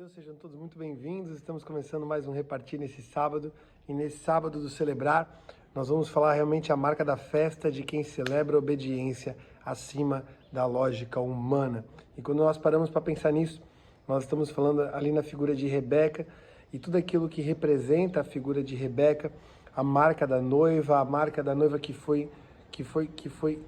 Deus, sejam todos muito bem-vindos. Estamos começando mais um Repartir nesse sábado. E nesse sábado do Celebrar, nós vamos falar realmente a marca da festa de quem celebra a obediência acima da lógica humana. E quando nós paramos para pensar nisso, nós estamos falando ali na figura de Rebeca e tudo aquilo que representa a figura de Rebeca, a marca da noiva que foi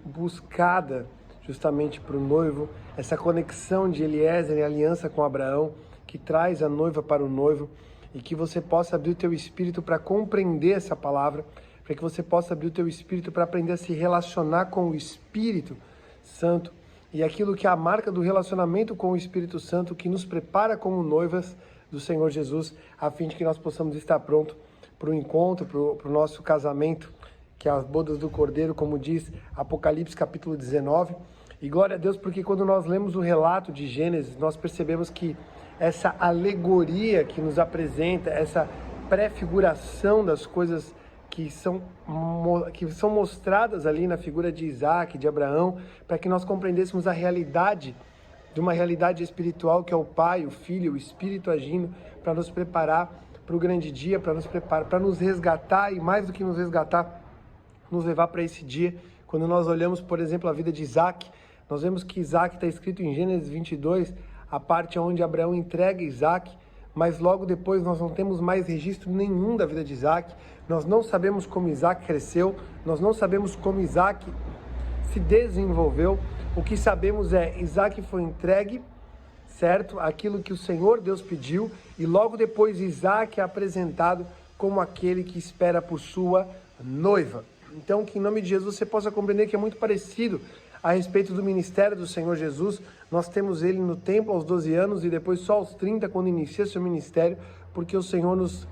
buscada justamente para o noivo, essa conexão de Eliezer em aliança com Abraão, que traz a noiva para o noivo, e que você possa abrir o teu espírito para compreender essa palavra, para que você possa abrir o teu espírito para aprender a se relacionar com o Espírito Santo, e aquilo que é a marca do relacionamento com o Espírito Santo, que nos prepara como noivas do Senhor Jesus, a fim de que nós possamos estar pronto para o encontro, para o nosso casamento, que é as bodas do Cordeiro, como diz Apocalipse capítulo 19. E glória a Deus, porque quando nós lemos o relato de Gênesis, nós percebemos que essa alegoria que nos apresenta, essa prefiguração das coisas que são mostradas ali na figura de Isaac, de Abraão, para que nós compreendêssemos a realidade de uma realidade espiritual que é o Pai, o Filho, o Espírito agindo para nos preparar para o grande dia, para nos resgatar e mais do que nos resgatar, nos levar para esse dia. Quando nós olhamos, por exemplo, a vida de Isaac, nós vemos que Isaac está escrito em Gênesis 22, a parte onde Abraão entrega Isaac, mas logo depois nós não temos mais registro nenhum da vida de Isaac, nós não sabemos como Isaac cresceu, nós não sabemos como Isaac se desenvolveu. O que sabemos é, Isaac foi entregue, certo? Aquilo que o Senhor Deus pediu, e logo depois Isaac é apresentado como aquele que espera por sua noiva. Então, que em nome de Jesus você possa compreender que é muito parecido a respeito do ministério do Senhor Jesus. Nós temos ele no templo aos 12 anos e depois só aos 30, quando inicia seu ministério, porque o Senhor nos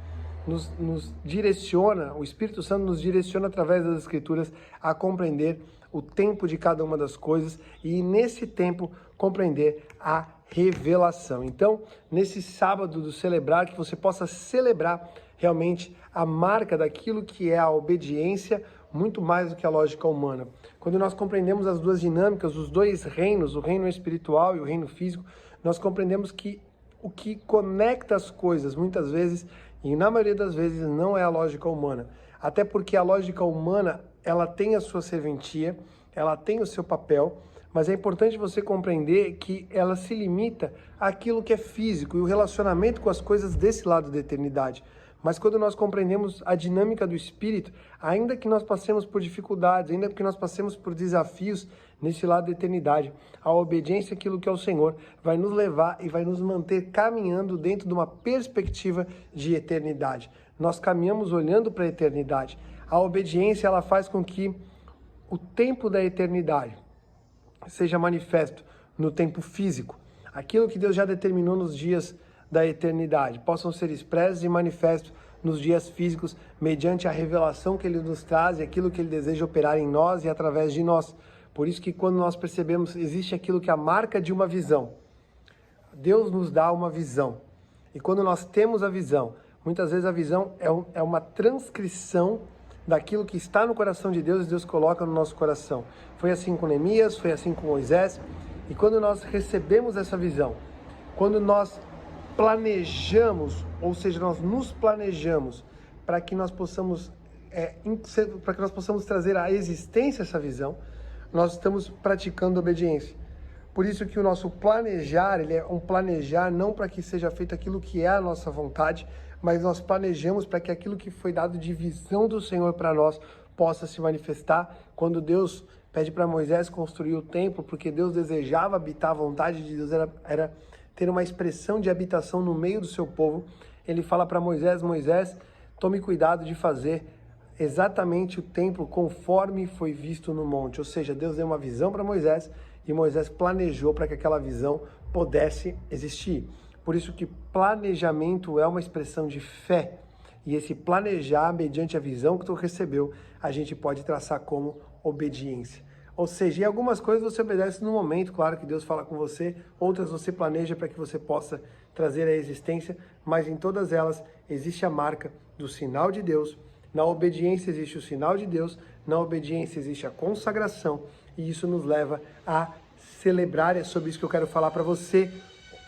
direciona, o Espírito Santo nos direciona através das Escrituras a compreender o tempo de cada uma das coisas e nesse tempo compreender a revelação. Então, nesse sábado do celebrar, que você possa celebrar realmente a marca daquilo que é a obediência, muito mais do que a lógica humana. Quando nós compreendemos as duas dinâmicas, os dois reinos, o reino espiritual e o reino físico, nós compreendemos que o que conecta as coisas, muitas vezes, e na maioria das vezes, não é a lógica humana. Até porque a lógica humana, ela tem a sua serventia, ela tem o seu papel, mas é importante você compreender que ela se limita àquilo que é físico e o relacionamento com as coisas desse lado da eternidade. Mas quando nós compreendemos a dinâmica do Espírito, ainda que nós passemos por dificuldades, ainda que nós passemos por desafios nesse lado da eternidade, a obediência àquilo que é o Senhor vai nos levar e vai nos manter caminhando dentro de uma perspectiva de eternidade. Nós caminhamos olhando para a eternidade. A obediência, ela faz com que o tempo da eternidade seja manifesto no tempo físico. Aquilo que Deus já determinou nos dias da eternidade possam ser expressos e manifestos nos dias físicos mediante a revelação que Ele nos traz e aquilo que Ele deseja operar em nós e através de nós. Por isso que quando nós percebemos, existe aquilo que é a marca de uma visão. Deus nos dá uma visão. E quando nós temos a visão, muitas vezes a visão é uma transcrição daquilo que está no coração de Deus e Deus coloca no nosso coração. Foi assim com Neemias, foi assim com Moisés. E quando nós recebemos essa visão, quando nós planejamos, ou seja, nós nos planejamos para que nós possamos trazer à existência essa visão, nós estamos praticando obediência. Por isso que o nosso planejar, ele é um planejar não para que seja feito aquilo que é a nossa vontade, mas nós planejamos para que aquilo que foi dado de visão do Senhor para nós possa se manifestar. Quando Deus pede para Moisés construir o templo, porque Deus desejava habitar, a vontade de Deus era ter uma expressão de habitação no meio do seu povo, ele fala para Moisés, Moisés, tome cuidado de fazer exatamente o templo conforme foi visto no monte. Ou seja, Deus deu uma visão para Moisés e Moisés planejou para que aquela visão pudesse existir. Por isso que planejamento é uma expressão de fé. E esse planejar, mediante a visão que tu recebeu, a gente pode traçar como obediência. Ou seja, em algumas coisas você obedece no momento, claro que Deus fala com você, outras você planeja para que você possa trazer à existência, mas em todas elas existe a marca do sinal de Deus. Na obediência existe o sinal de Deus, na obediência existe a consagração, e isso nos leva a celebrar. É sobre isso que eu quero falar para você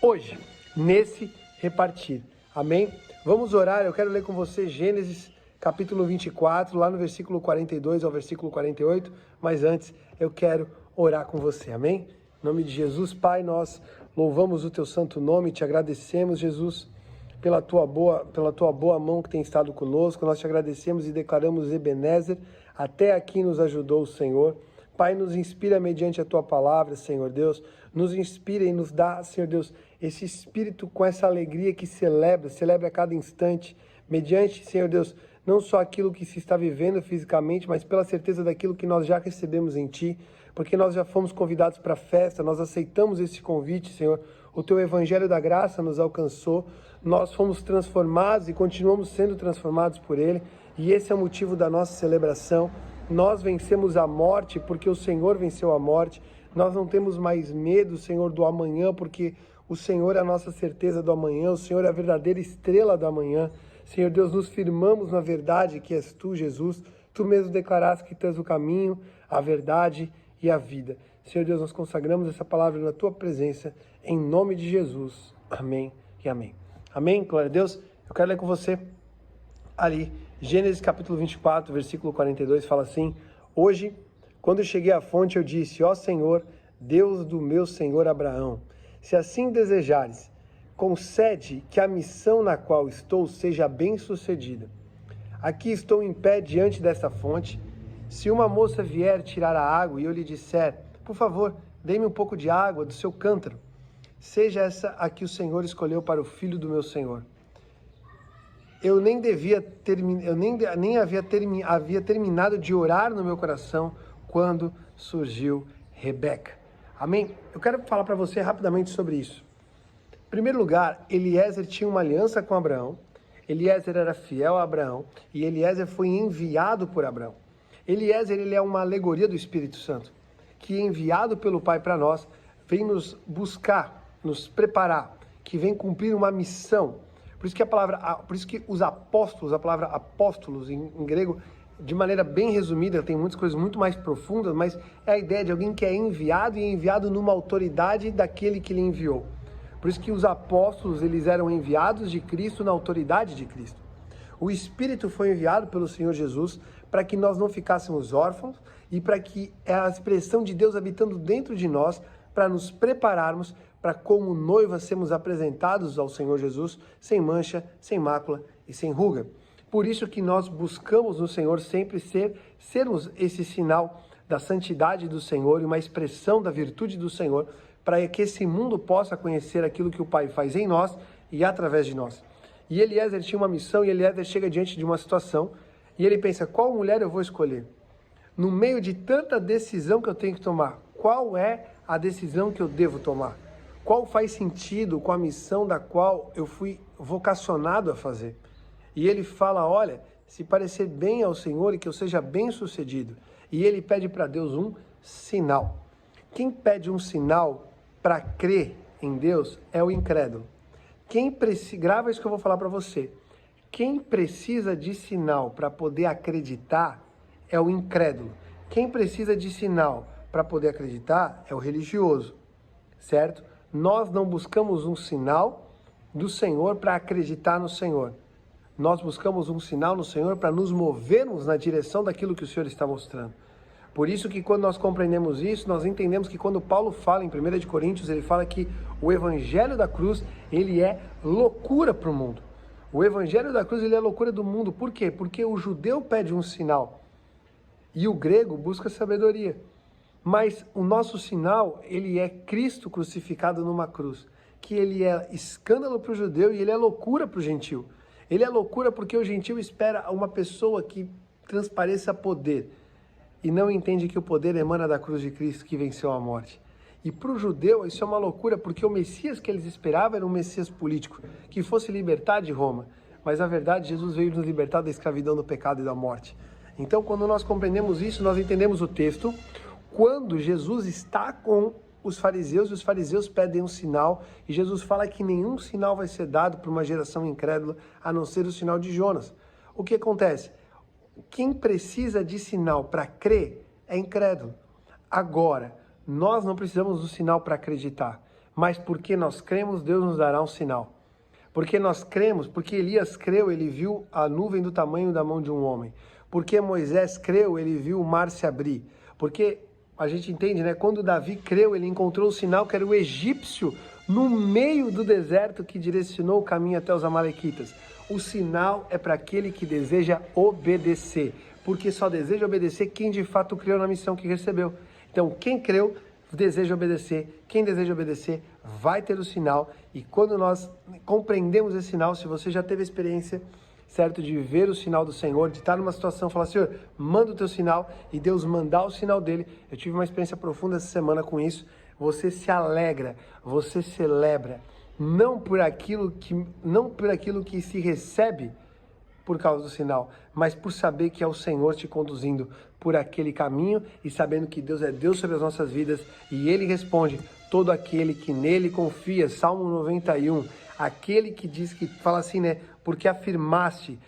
hoje, nesse repartir. Amém? Vamos orar, eu quero ler com você Gênesis capítulo 24, lá no versículo 42 ao versículo 48, mas antes eu quero orar com você, amém? Em nome de Jesus, Pai, nós louvamos o teu santo nome, te agradecemos, Jesus, pela tua boa mão que tem estado conosco, nós te agradecemos e declaramos Ebenezer, até aqui nos ajudou o Senhor. Pai, nos inspira mediante a tua palavra, Senhor Deus, nos inspira e nos dá, Senhor Deus, esse espírito com essa alegria que celebra a cada instante, mediante, Senhor Deus, não só aquilo que se está vivendo fisicamente, mas pela certeza daquilo que nós já recebemos em Ti, porque nós já fomos convidados para a festa, nós aceitamos esse convite, Senhor, o Teu Evangelho da Graça nos alcançou, nós fomos transformados e continuamos sendo transformados por Ele, e esse é o motivo da nossa celebração. Nós vencemos a morte porque o Senhor venceu a morte, nós não temos mais medo, Senhor, do amanhã, porque o Senhor é a nossa certeza do amanhã, o Senhor é a verdadeira estrela do amanhã. Senhor Deus, nos firmamos na verdade que és Tu, Jesus. Tu mesmo declaraste que Tu és o caminho, a verdade e a vida. Senhor Deus, nós consagramos essa palavra na Tua presença, em nome de Jesus. Amém e amém. Amém? Glória a Deus. Eu quero ler com você ali, Gênesis capítulo 24, versículo 42, fala assim: Hoje, quando cheguei à fonte, eu disse: Ó Senhor, Deus do meu Senhor Abraão, se assim desejares, concede que a missão na qual estou seja bem-sucedida. Aqui estou em pé diante desta fonte. Se uma moça vier tirar a água e eu lhe disser: por favor, dê-me um pouco de água do seu cântaro, seja essa a que o Senhor escolheu para o filho do meu Senhor. Eu nem havia terminado de orar no meu coração quando surgiu Rebeca. Amém? Eu quero falar para você rapidamente sobre isso. Em primeiro lugar, Eliezer tinha uma aliança com Abraão, Eliezer era fiel a Abraão e Eliezer foi enviado por Abraão. Eliezer, ele é uma alegoria do Espírito Santo, que enviado pelo Pai para nós, vem nos buscar, nos preparar, que vem cumprir uma missão. Por isso que os apóstolos, a palavra apóstolos em grego, de maneira bem resumida, tem muitas coisas muito mais profundas, mas é a ideia de alguém que é enviado e é enviado numa autoridade daquele que lhe enviou. Por isso que os apóstolos, eles eram enviados de Cristo na autoridade de Cristo. O Espírito foi enviado pelo Senhor Jesus para que nós não ficássemos órfãos e para que a expressão de Deus habitando dentro de nós, para nos prepararmos para como noiva sermos apresentados ao Senhor Jesus sem mancha, sem mácula e sem ruga. Por isso que nós buscamos no Senhor sempre sermos esse sinal da santidade do Senhor e uma expressão da virtude do Senhor, para que esse mundo possa conhecer aquilo que o Pai faz em nós e através de nós. E Eliezer tinha uma missão, e Eliezer chega diante de uma situação, e ele pensa: qual mulher eu vou escolher? No meio de tanta decisão que eu tenho que tomar, qual é a decisão que eu devo tomar? Qual faz sentido com a missão da qual eu fui vocacionado a fazer? E ele fala: olha, se parecer bem ao Senhor e que eu seja bem sucedido. E ele pede para Deus um sinal. Quem pede um sinal para crer em Deus é o incrédulo. Grava isso que eu vou falar para você. Quem precisa de sinal para poder acreditar é o incrédulo. Quem precisa de sinal para poder acreditar é o religioso, certo? Nós não buscamos um sinal do Senhor para acreditar no Senhor. Nós buscamos um sinal no Senhor para nos movermos na direção daquilo que o Senhor está mostrando. Por isso que quando nós compreendemos isso, nós entendemos que quando Paulo fala em 1 de Coríntios, ele fala que o Evangelho da cruz, ele é loucura para o mundo. O Evangelho da cruz, ele é loucura do mundo. Por quê? Porque o judeu pede um sinal e o grego busca sabedoria. Mas o nosso sinal, ele é Cristo crucificado numa cruz, que ele é escândalo para o judeu e ele é loucura para o gentil. Ele é loucura porque o gentil espera uma pessoa que transpareça poder e não entende que o poder emana da cruz de Cristo que venceu a morte. E para o judeu isso é uma loucura porque o Messias que eles esperavam era um Messias político, que fosse libertar de Roma. Mas na verdade Jesus veio nos libertar da escravidão do pecado e da morte. Então quando nós compreendemos isso, nós entendemos o texto. Quando Jesus está com os fariseus, e os fariseus pedem um sinal, e Jesus fala que nenhum sinal vai ser dado para uma geração incrédula, a não ser o sinal de Jonas. O que acontece? Quem precisa de sinal para crer é incrédulo. Agora, nós não precisamos do sinal para acreditar, mas porque nós cremos, Deus nos dará um sinal. Porque nós cremos, porque Elias creu, ele viu a nuvem do tamanho da mão de um homem. Porque Moisés creu, ele viu o mar se abrir. Porque a gente entende, né? Quando Davi creu, ele encontrou o sinal que era o egípcio no meio do deserto que direcionou o caminho até os amalequitas. O sinal é para aquele que deseja obedecer, porque só deseja obedecer quem de fato creu na missão que recebeu. Então, quem creu, deseja obedecer. Quem deseja obedecer, vai ter o sinal. E quando nós compreendemos esse sinal, se você já teve a experiência, certo, de ver o sinal do Senhor, de estar numa situação, falar, Senhor, manda o teu sinal, e Deus mandar o sinal dele. Eu tive uma experiência profunda essa semana com isso. Você se alegra, você celebra, não por aquilo que se recebe por causa do sinal, mas por saber que é o Senhor te conduzindo por aquele caminho e sabendo que Deus é Deus sobre as nossas vidas e Ele responde todo aquele que nele confia. Salmo 91, aquele que diz, que fala assim, né? Porque afirmaste,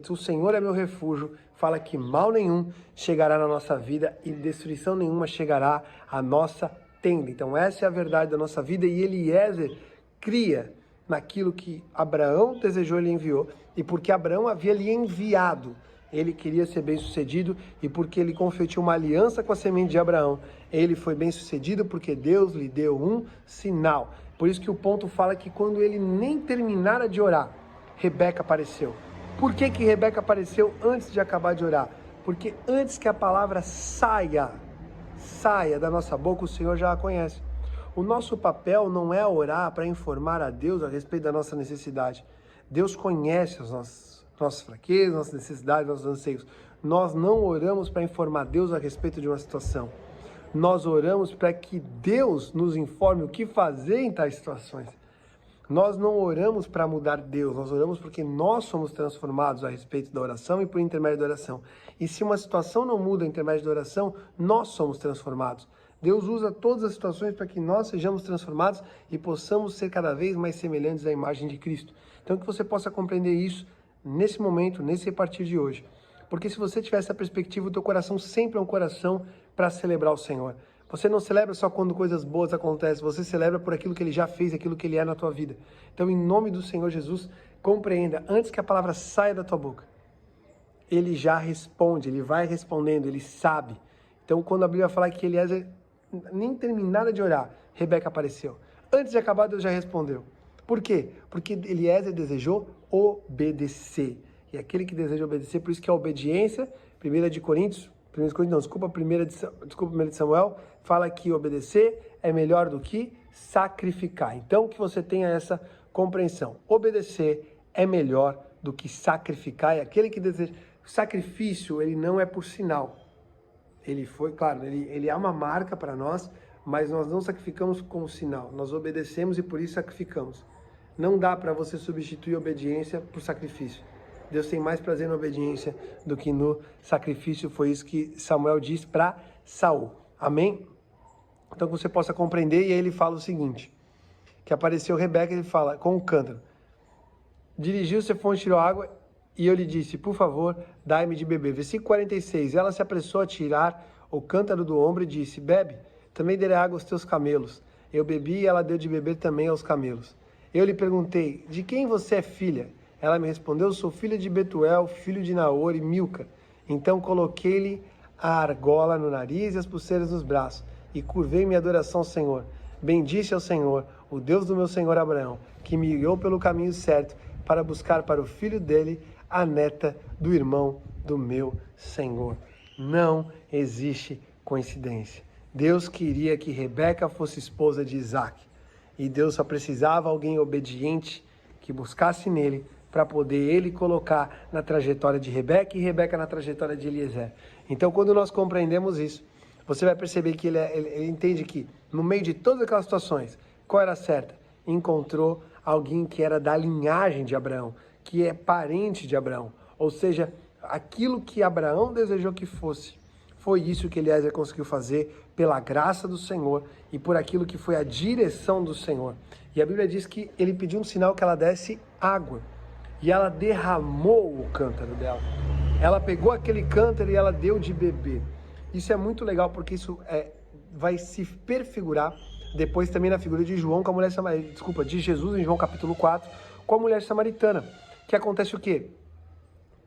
o Senhor é meu refúgio, fala que mal nenhum chegará na nossa vida e destruição nenhuma chegará à nossa tenda. Então essa é a verdade da nossa vida e Eliezer cria naquilo que Abraão desejou, ele enviou. E porque Abraão havia lhe enviado, ele queria ser bem-sucedido, e porque ele confetiu uma aliança com a semente de Abraão, ele foi bem-sucedido porque Deus lhe deu um sinal. Por isso que o ponto fala que quando ele nem terminara de orar, Rebeca apareceu. Por que Rebeca apareceu antes de acabar de orar? Porque antes que a palavra saia da nossa boca, o Senhor já a conhece. O nosso papel não é orar para informar a Deus a respeito da nossa necessidade. Deus conhece as nossas fraquezas, nossas necessidades, nossos anseios. Nós não oramos para informar Deus a respeito de uma situação. Nós oramos para que Deus nos informe o que fazer em tais situações. Nós não oramos para mudar Deus, nós oramos porque nós somos transformados a respeito da oração e por intermédio da oração. E se uma situação não muda em intermédio da oração, nós somos transformados. Deus usa todas as situações para que nós sejamos transformados e possamos ser cada vez mais semelhantes à imagem de Cristo. Então que você possa compreender isso nesse momento, nesse partir de hoje. Porque se você tiver essa perspectiva, o teu coração sempre é um coração para celebrar o Senhor. Você não celebra só quando coisas boas acontecem, você celebra por aquilo que Ele já fez, aquilo que Ele é na tua vida. Então, em nome do Senhor Jesus, compreenda, antes que a palavra saia da tua boca, Ele já responde, Ele vai respondendo, Ele sabe. Então, quando a Bíblia fala que Eliezer nem terminara de orar, Rebeca apareceu. Antes de acabar, Deus já respondeu. Por quê? Porque Eliezer desejou obedecer. E aquele que deseja obedecer, por isso que a obediência, 1 de Samuel, fala que obedecer é melhor do que sacrificar. Então, que você tenha essa compreensão. Obedecer é melhor do que sacrificar. E aquele que deseja... O sacrifício, ele não é por sinal. Ele foi, claro, ele é uma marca para nós, mas nós não sacrificamos com sinal. Nós obedecemos e por isso sacrificamos. Não dá para você substituir a obediência por sacrifício. Deus tem mais prazer na obediência do que no sacrifício. Foi isso que Samuel disse para Saul. Amém? Então que você possa compreender. E aí ele fala o seguinte, que apareceu Rebeca, ele fala, com um cântaro. Dirigiu-se à fonte, tirou água, e eu lhe disse, por favor, dai-me de beber. Versículo 46, ela se apressou a tirar o cântaro do ombro e disse, bebe, também darei água aos teus camelos. Eu bebi e ela deu de beber também aos camelos. Eu lhe perguntei, de quem você é filha? Ela me respondeu, sou filha de Betuel, filho de Naor e Milca. Então coloquei-lhe a argola no nariz e as pulseiras nos braços, e curvei minha adoração ao Senhor. Bendisse ao Senhor, o Deus do meu senhor Abraão, que me guiou pelo caminho certo, para buscar para o filho dele a neta do irmão do meu Senhor. Não existe coincidência. Deus queria que Rebeca fosse esposa de Isaac, e Deus só precisava alguém obediente que buscasse nele, para poder ele colocar na trajetória de Rebeca e Rebeca na trajetória de Eliezer. Então, quando nós compreendemos isso, você vai perceber que ele entende que, no meio de todas aquelas situações, qual era a certa? Encontrou alguém que era da linhagem de Abraão, que é parente de Abraão. Ou seja, aquilo que Abraão desejou que fosse, foi isso que Eliezer conseguiu fazer pela graça do Senhor e por aquilo que foi a direção do Senhor. E a Bíblia diz que ele pediu um sinal que ela desse água. E ela derramou o cântaro dela. Ela pegou aquele cântaro e ela deu de beber. Isso é muito legal porque isso vai se perfigurar depois também na figura de João com a mulher de Jesus em João capítulo 4, com a mulher samaritana. Que acontece o quê?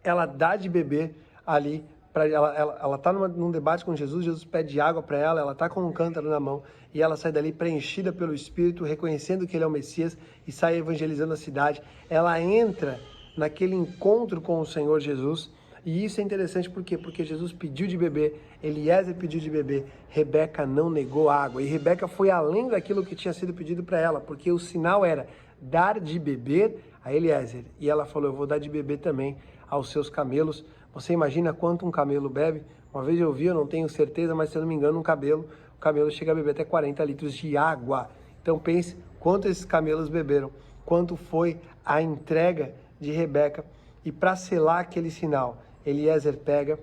Ela dá de beber ali, ela tá num debate com Jesus, Jesus pede água para ela tá com um cântaro na mão e ela sai dali preenchida pelo Espírito, reconhecendo que ele é o Messias e sai evangelizando a cidade. Ela entra naquele encontro com o Senhor Jesus. E isso é interessante por quê? Porque Jesus pediu de beber, Eliezer pediu de beber, Rebeca não negou água. E Rebeca foi além daquilo que tinha sido pedido para ela, porque o sinal era dar de beber a Eliezer. E ela falou, eu vou dar de beber também aos seus camelos. Você imagina quanto um camelo bebe? Uma vez eu vi, eu não tenho certeza, mas se eu não me engano, o camelo chega a beber até 40 litros de água. Então pense quanto esses camelos beberam, quanto foi a entrega de Rebeca. E para selar aquele sinal, Eliezer pega,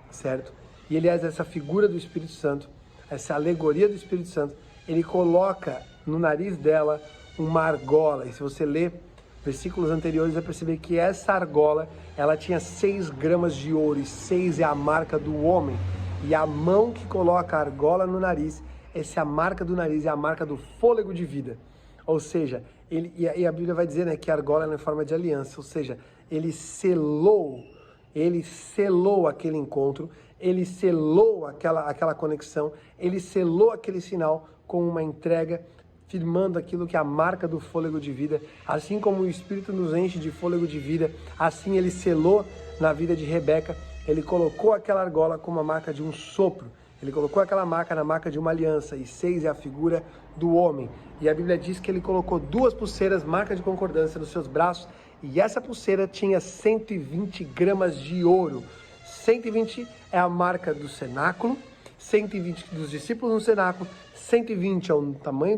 certo? E Eliezer, essa figura do Espírito Santo, essa alegoria do Espírito Santo, ele coloca no nariz dela uma argola. E se você ler versículos anteriores, vai perceber que essa argola, ela tinha 6 gramas de ouro, e 6 é a marca do homem. E a mão que coloca a argola no nariz, essa é a marca do nariz, é a marca do fôlego de vida. Ou seja, a Bíblia vai dizer, né, que a argola é em forma de aliança, ou seja, ele selou aquele encontro, ele selou aquela conexão, ele selou aquele sinal com uma entrega, firmando aquilo que é a marca do fôlego de vida. Assim como o Espírito nos enche de fôlego de vida, assim ele selou na vida de Rebeca. Ele colocou aquela argola como a marca de um sopro, ele colocou aquela marca na marca de uma aliança, e 6 é a figura do homem. E a Bíblia diz que ele colocou 2 pulseiras, marca de concordância, nos seus braços, e essa pulseira tinha 120 gramas de ouro. 120 é a marca do cenáculo, 120 dos discípulos no cenáculo, 120 é o tamanho,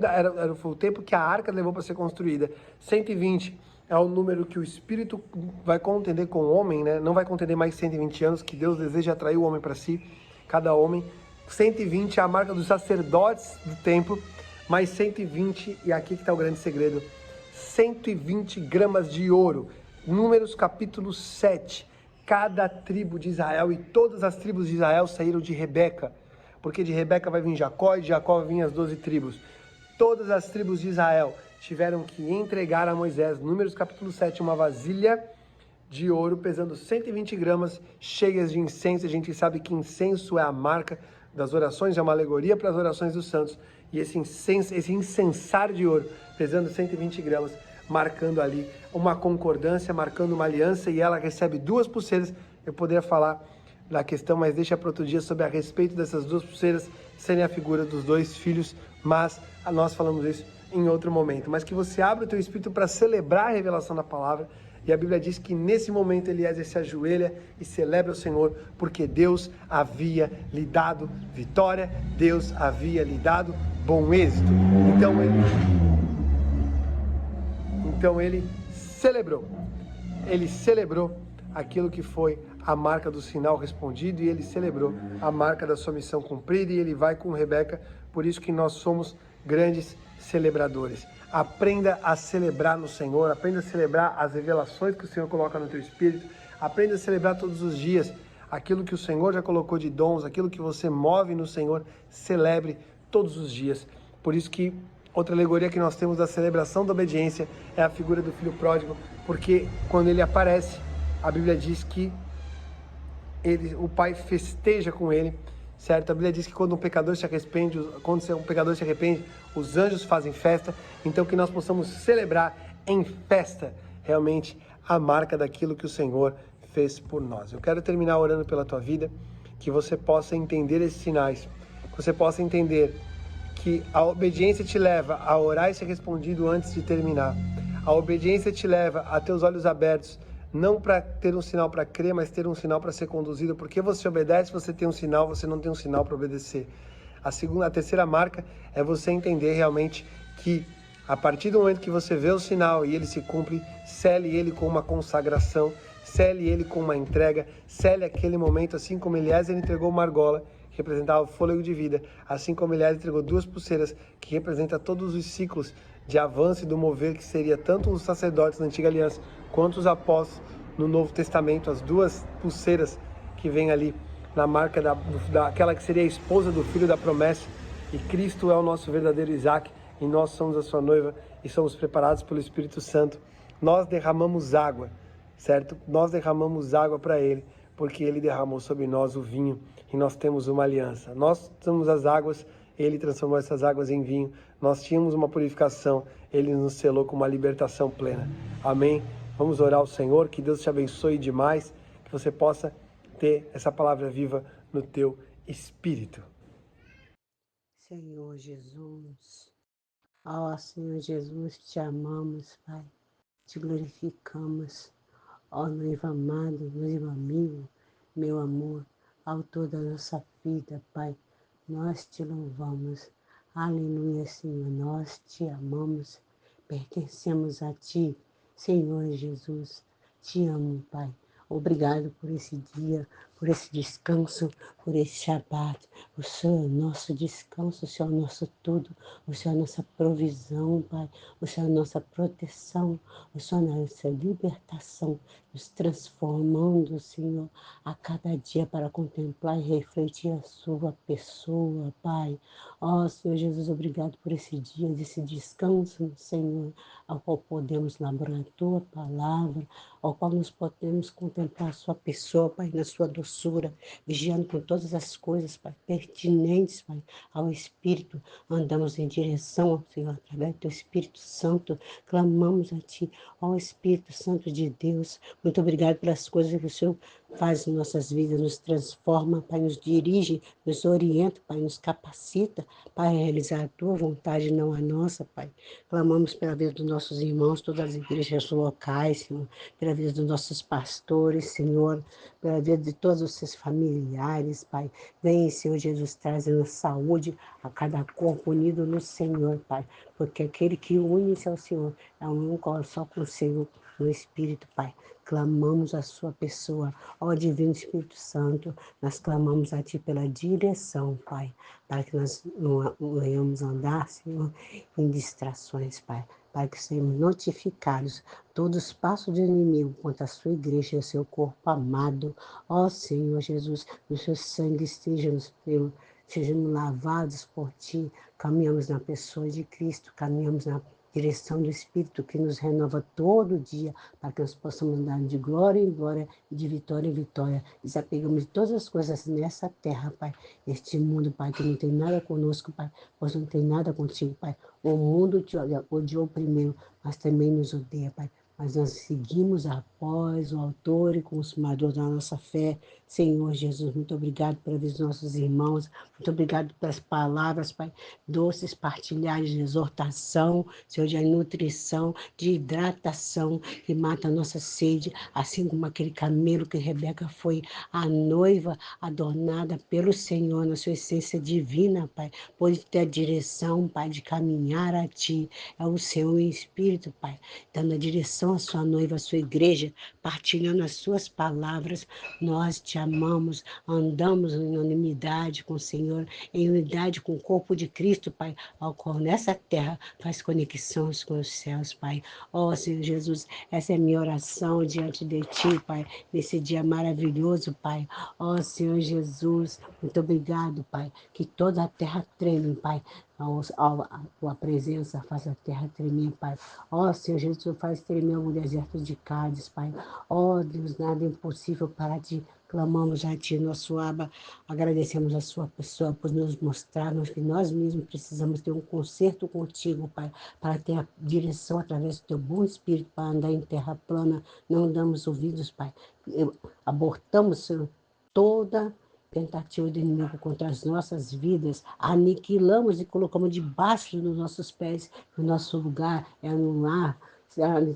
foi o tempo que a arca levou para ser construída. 120 é o número que o Espírito vai contender com o homem, né? Não vai contender mais 120 anos, que Deus deseja atrair o homem para si, cada homem. 120 é a marca dos sacerdotes do templo, mais 120, e aqui que está o grande segredo, 120 gramas de ouro. Números capítulo 7. Cada tribo de Israel e todas as tribos de Israel saíram de Rebeca, porque de Rebeca vai vir Jacó e de Jacó vai vir as 12 tribos. Todas as tribos de Israel tiveram que entregar a Moisés, Números capítulo 7, uma vasilha de ouro pesando 120 gramas, cheias de incenso. A gente sabe que incenso é a marca das orações, é uma alegoria para as orações dos santos. E esse incensar de ouro, pesando 120 gramas, marcando ali uma concordância, marcando uma aliança, e ela recebe 2 pulseiras. Eu poderia falar da questão, mas deixa para outro dia, sobre a respeito dessas 2 pulseiras serem a figura dos 2 filhos, mas nós falamos isso em outro momento. Mas que você abra o teu espírito para celebrar a revelação da palavra. E a Bíblia diz que nesse momento Eliezer se ajoelha e celebra o Senhor, porque Deus havia lhe dado vitória, Deus havia lhe dado bom êxito. Então ele celebrou aquilo que foi a marca do sinal respondido, e ele celebrou a marca da sua missão cumprida, e ele vai com Rebeca. Por isso que nós somos grandes celebradores. Aprenda a celebrar no Senhor, aprenda a celebrar as revelações que o Senhor coloca no teu espírito, aprenda a celebrar todos os dias aquilo que o Senhor já colocou de dons, aquilo que você move no Senhor, celebre todos os dias. Por isso que outra alegoria que nós temos da celebração da obediência é a figura do filho pródigo, porque quando ele aparece, a Bíblia diz que o pai festeja com ele, certo? A Bíblia diz que quando um pecador se arrepende, os anjos fazem festa. Então que nós possamos celebrar em festa realmente a marca daquilo que o Senhor fez por nós. Eu quero terminar orando pela tua vida, que você possa entender esses sinais, que você possa entender que a obediência te leva a orar e ser respondido antes de terminar. A obediência te leva a ter os olhos abertos, não para ter um sinal para crer, mas ter um sinal para ser conduzido. Porque você obedece, você tem um sinal, você não tem um sinal para obedecer. A terceira marca é você entender realmente que a partir do momento que você vê o sinal e ele se cumpre, cele ele com uma consagração, cele ele com uma entrega, cele aquele momento, assim como Eliezer entregou uma argola, que representava o fôlego de vida, assim como Eliezer entregou 2 pulseiras, que representa todos os ciclos de avanço e do mover, que seria tanto os sacerdotes na Antiga Aliança, quanto os apóstolos no Novo Testamento. As 2 pulseiras que vem ali na marca daquela que seria a esposa do filho da promessa. e Cristo é o nosso verdadeiro Isaac, e nós somos a sua noiva e somos preparados pelo Espírito Santo. Nós derramamos água, certo? Nós derramamos água para Ele, porque Ele derramou sobre nós o vinho e nós temos uma aliança. Nós somos as águas, Ele transformou essas águas em vinho. Nós tínhamos uma purificação, Ele nos selou com uma libertação plena. Amém? Vamos orar ao Senhor, que Deus te abençoe demais, que você possa ter essa palavra viva no teu espírito. Senhor Jesus, ó Senhor Jesus, te amamos, Pai, te glorificamos, ó noivo amado, noivo amigo, meu amor, autor da nossa vida, Pai, nós te louvamos, aleluia, Senhor, nós te amamos, pertencemos a Ti, Senhor Jesus, te amo, Pai, obrigado por esse dia, por esse descanso, por esse Shabat. O Senhor é o nosso descanso, o Senhor é o nosso tudo, o Senhor é a nossa provisão, Pai, o Senhor é a nossa proteção, o Senhor é a nossa libertação, nos transformando, Senhor, a cada dia para contemplar e refletir a sua pessoa, Pai. Ó Senhor Jesus, obrigado por esse dia, desse descanso, Senhor, ao qual podemos lembrar a Tua palavra, ao qual nós podemos contemplar a Sua pessoa, Pai, na Sua doçura, vigiando com todas as coisas, Pai, pertinentes, Pai, ao Espírito. Andamos em direção, Senhor, através do Teu Espírito Santo, clamamos a Ti, ó Espírito Santo de Deus. Muito obrigado pelas coisas que o Senhor faz em nossas vidas, nos transforma, Pai, nos dirige, nos orienta, Pai, nos capacita para realizar a Tua vontade, não a nossa, Pai. Clamamos pela vida dos nossos irmãos, todas as igrejas locais, Senhor, pela vida dos nossos pastores, Senhor, pela vida de todos os seus familiares, Pai. Vem, Senhor Jesus, trazendo saúde a cada corpo unido no Senhor, Pai, porque aquele que une-se ao Senhor é um só com o Senhor, no Espírito, Pai. Clamamos a sua pessoa, ó Divino Espírito Santo, nós clamamos a Ti pela direção, Pai, para que nós não venhamos andar, Senhor, em distrações, Pai, para que sejamos notificados todos os passos do inimigo contra a sua igreja e o seu corpo amado. Ó Senhor Jesus, o seu sangue esteja no Senhor, sejamos lavados por Ti, caminhamos na pessoa de Cristo, caminhamos na direção do Espírito que nos renova todo dia, para que nós possamos andar de glória em glória e de vitória em vitória. Desapegamos de todas as coisas nessa terra, Pai. Este mundo, Pai, que não tem nada conosco, Pai, pois não tem nada contigo, Pai. O mundo te odiou primeiro, mas também nos odeia, Pai. Mas nós seguimos após o autor e consumador da nossa fé, Senhor Jesus. Muito obrigado pela vida dos nossos irmãos, muito obrigado pelas palavras, Pai, doces, partilhares de exortação, Senhor, de nutrição, de hidratação, que mata a nossa sede, assim como aquele camelo que Rebeca foi a noiva adornada pelo Senhor na sua essência divina, Pai, pode ter a direção, Pai, de caminhar a Ti, é o Senhor em Espírito, Pai, dando a direção à sua noiva, à sua igreja, partilhando as suas palavras. Nós te amamos, andamos em unanimidade com o Senhor, em unidade com o corpo de Cristo, Pai, ao qual nessa terra faz conexões com os céus, Pai. Ó Senhor Jesus, essa é a minha oração diante de Ti, Pai, nesse dia maravilhoso, Pai. Ó Senhor Jesus, muito obrigado, Pai, que toda a terra treme, Pai, a tua presença faz a terra tremer, Pai. Ó Senhor Jesus, faz tremer o deserto de Cádiz, Pai. Ó Deus, nada é impossível para Ti. Clamamos a Ti, nosso Abba, agradecemos a Sua pessoa por nos mostrarmos que nós mesmos precisamos ter um conserto contigo, Pai, para ter a direção através do Teu bom Espírito, para andar em terra plana, não damos ouvidos, Pai. Abortamos, Senhor, toda tentativa do inimigo contra as nossas vidas, aniquilamos e colocamos debaixo dos nossos pés, o nosso lugar é no lar,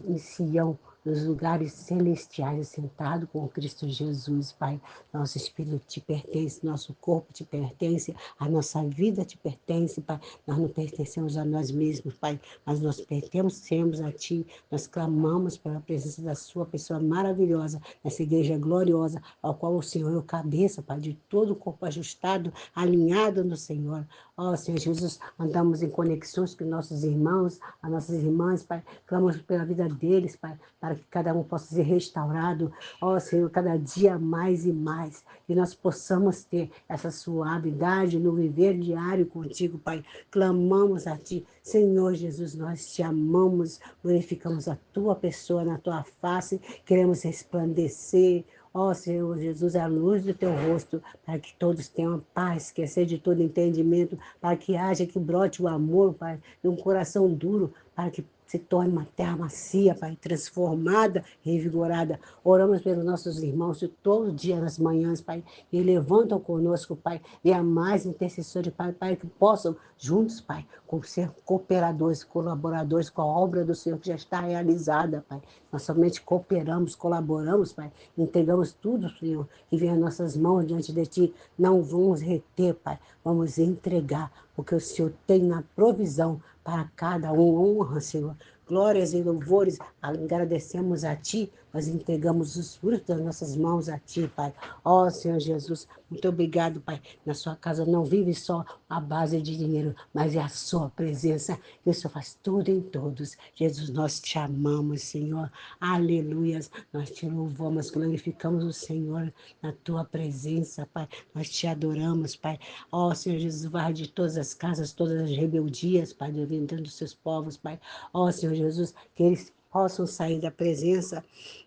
em Sião, nos lugares celestiais, sentado com Cristo Jesus, Pai. Nosso espírito te pertence, nosso corpo te pertence, a nossa vida te pertence, Pai. Nós não pertencemos a nós mesmos, Pai, mas nós pertencemos a Ti. Nós clamamos pela presença da Sua pessoa maravilhosa, nessa igreja gloriosa, ao qual o Senhor é o cabeça, Pai, de todo o corpo ajustado, alinhado no Senhor. Ó Senhor Jesus, andamos em conexões com nossos irmãos, as nossas irmãs, Pai. Clamamos pela vida deles, Pai, para para que cada um possa ser restaurado, ó Senhor, cada dia mais e mais, e nós possamos ter essa suavidade no viver diário contigo, Pai. Clamamos a Ti, Senhor Jesus, nós Te amamos, glorificamos a Tua pessoa na Tua face, queremos resplandecer, ó Senhor Jesus, a luz do Teu rosto, para que todos tenham paz, que excede todo entendimento, para que haja, que brote o amor, Pai, de um coração duro, para que se torne uma terra macia, Pai, transformada, revigorada. Oramos pelos nossos irmãos de todo dia nas manhãs, Pai, e levantam conosco, Pai, e a mais intercessores, Pai, Pai, que possam juntos, Pai, ser cooperadores, colaboradores com a obra do Senhor que já está realizada, Pai. Nós somente cooperamos, colaboramos, Pai, entregamos tudo, Senhor, que vem às nossas mãos diante de Ti. Não vamos reter, Pai, vamos entregar, porque o Senhor tem na provisão para cada um. Honra, Senhor. Glórias e louvores, agradecemos a Ti, nós entregamos os frutos das nossas mãos a Ti, Pai. Ó Senhor Jesus, muito obrigado, Pai. Na sua casa não vive só a base de dinheiro, mas é a sua presença, e o Senhor faz tudo em todos. Jesus, nós Te amamos, Senhor. Aleluias, nós Te louvamos, glorificamos o Senhor na Tua presença, Pai. Nós Te adoramos, Pai. Ó Senhor Jesus, vai de todas as casas, todas as rebeldias, Pai, dentro dos seus povos, Pai. Ó Senhor Jesus, que eles possam sair da presença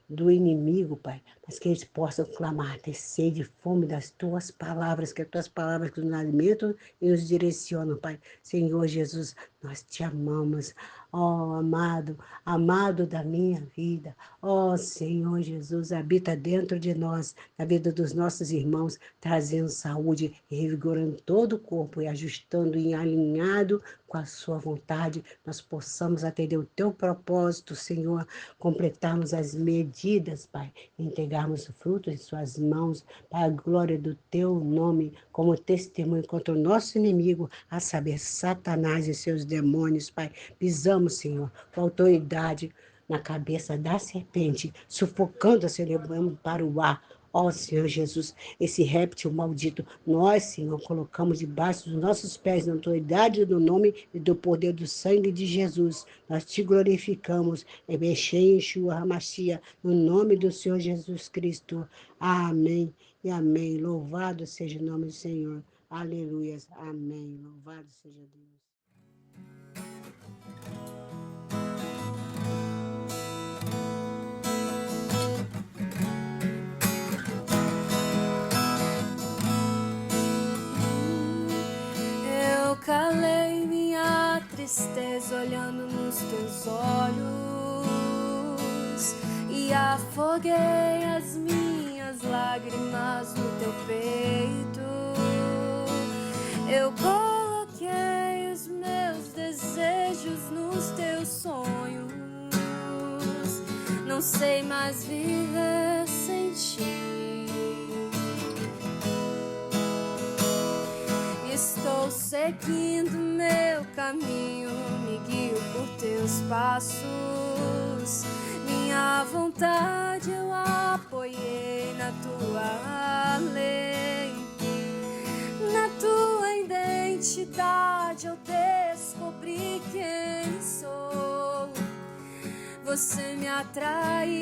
do inimigo, Pai, mas que eles possam clamar, ter sede e fome das Tuas palavras, que as Tuas palavras que nos alimentam e nos direcionam, Pai. Senhor Jesus, nós Te amamos. Ó amado, amado da minha vida, ó Senhor Jesus, habita dentro de nós, na vida dos nossos irmãos, trazendo saúde e revigorando todo o corpo e ajustando e alinhado com a sua vontade, nós possamos atender o Teu propósito, Senhor, completarmos as medidas, Pai, entregarmos o fruto em Suas mãos, para a glória do Teu nome, como testemunho contra o nosso inimigo, a saber, Satanás e seus demônios, Pai. Pisamos, Senhor, com autoridade na cabeça da serpente, sufocando a levando para o ar. Ó Senhor Jesus, esse réptil maldito, nós, Senhor, colocamos debaixo dos nossos pés, na autoridade do nome e do poder do sangue de Jesus. Nós Te glorificamos, Yeshua HaMashiach, no nome do Senhor Jesus Cristo. Amém e amém. Louvado seja o nome do Senhor. Aleluias. Amém. Louvado seja Deus. Eu calei minha tristeza olhando nos Teus olhos e afoguei as minhas lágrimas no Teu peito. Eu coloquei os meus desejos nos Teus sonhos. Não sei mais viver sem Ti. Estou seguindo meu caminho, me guio por Teus passos. Minha vontade eu apoiei na Tua lei. Na Tua identidade eu descobri quem sou. Você me atraiu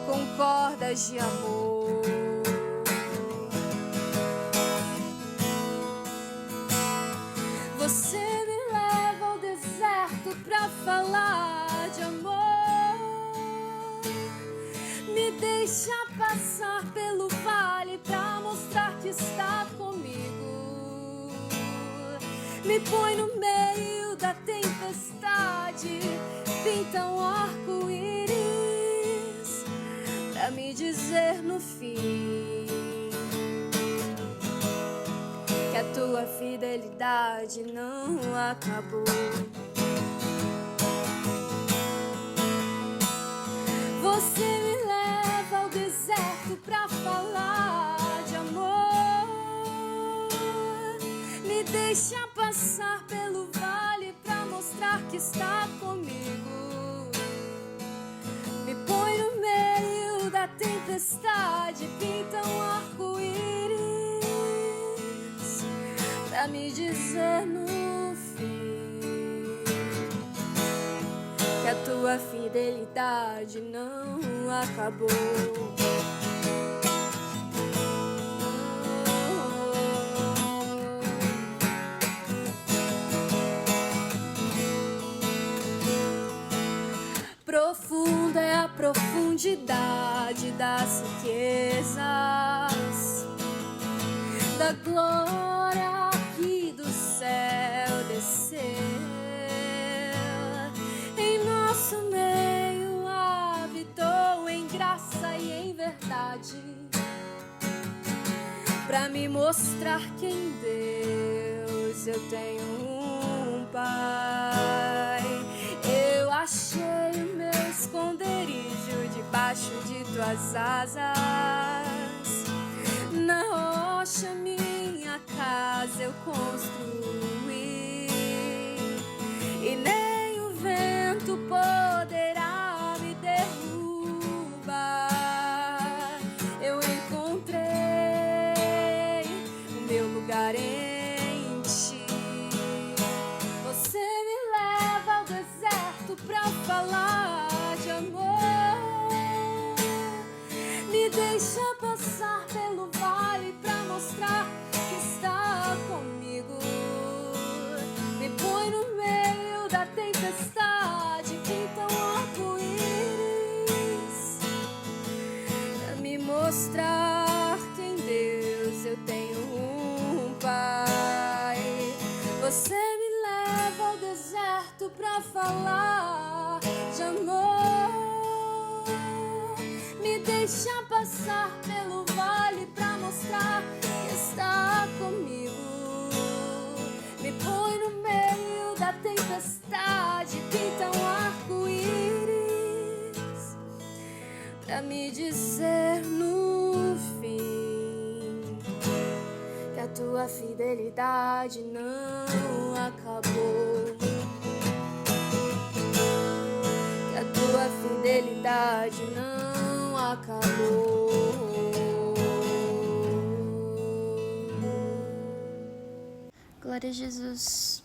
com cordas de amor. Você me leva ao deserto pra falar de amor. Me deixa passar pelo vale pra mostrar que está comigo. Me põe no meio da tempestade, pinta um arco-íris pra me dizer no fim que a Tua fidelidade não acabou. Você me leva ao deserto pra falar de amor. Me deixa passar pelo vale pra mostrar que está comigo. Me põe no meio da tempestade, pinta um arco-íris pra me dizer no fim tua fidelidade não acabou. Profunda é a profundidade das riquezas, da glória que do céu desceu. Em nosso meio habitou em graça e em verdade, pra me mostrar que em Deus eu tenho um Pai. Eu achei o meu esconderijo debaixo de tuas asas, na rocha minha casa eu construí, e nem o vento poderá me derrubar. Eu encontrei o meu lugar em ti. Você me leva ao deserto pra falar de amor, me deixa passar pelo vale pra mostrar que está comigo, me põe no meio da tempestade, pinta um arco-íris, pra me mostrar que em Deus eu tenho um Pai. Você me leva ao deserto pra falar de amor, me deixa passar pelo vale pra mostrar que está comigo, me põe no meio da tempestade, pinta um arco-íris, pra me dizer no fim que a tua fidelidade não acabou, que a tua fidelidade não acabou. Glória a Jesus.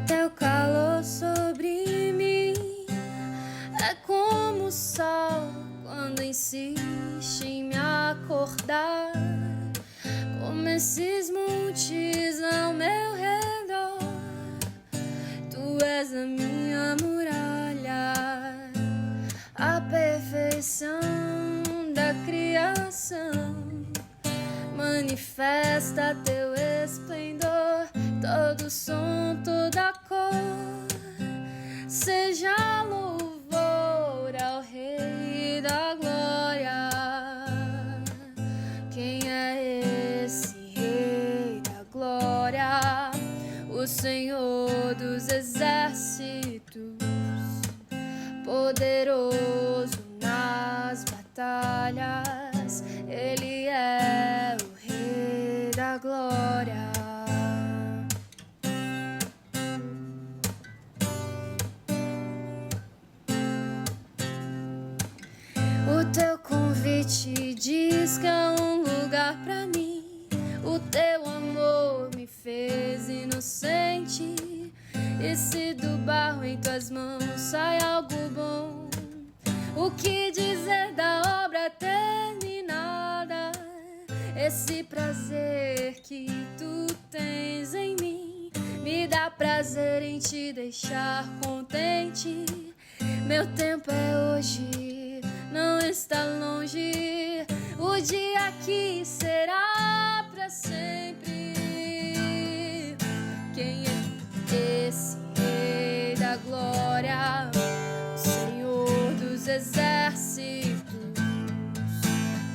Teu calor sobre mim é como o sol quando insiste em me acordar, como esses montes ao meu redor. Tu és a minha muralha, a perfeição da criação. Manifesta teu esplendor, todo som, toda cor. Seja louvor ao Rei da Glória. Quem é esse Rei da Glória? O Senhor dos Exércitos, poderoso nas batalhas. Ele é o Rei da Glória. O teu convite diz que há um lugar pra mim. O teu amor me fez inocente. E se do barro em tuas mãos sai algo bom, o que dizer da obra terminada? Esse prazer que tu tens em mim me dá prazer em te deixar contente. Meu tempo é hoje, não está longe. O dia aqui será pra sempre. Quem é esse Rei da Glória? O Senhor dos Exércitos,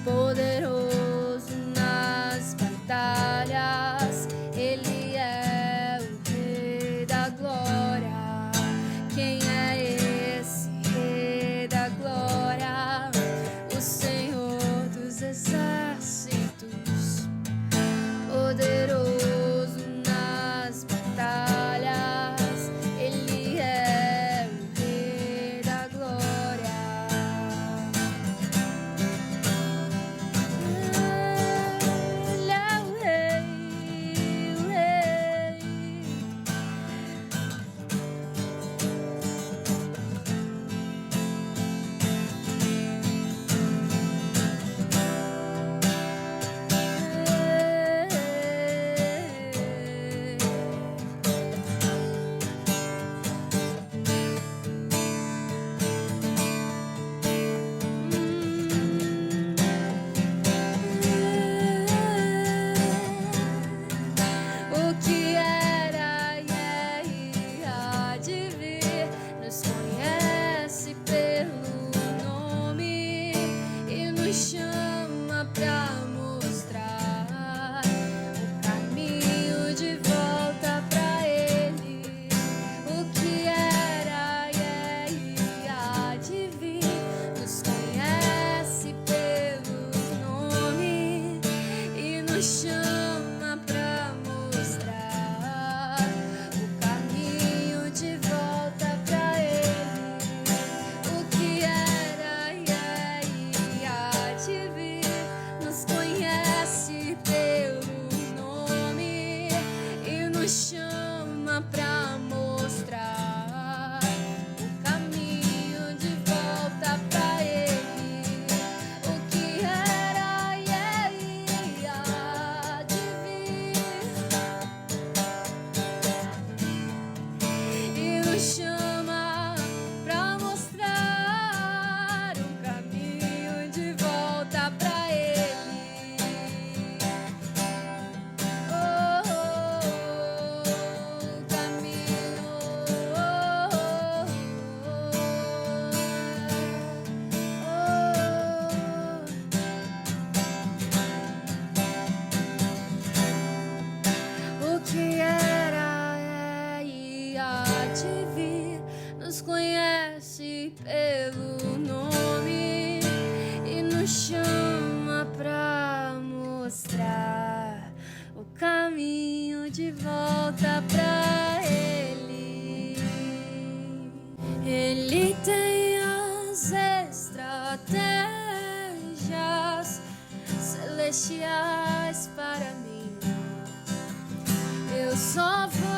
poderoso nas batalhas. Ele é o Rei da Glória. Quem é esse Rei da Glória? O Senhor dos Exércitos, poderoso conhece pelo nome e nos chama pra mostrar o caminho de volta pra Ele. Ele tem as estratégias celestiais para mim. Eu só vou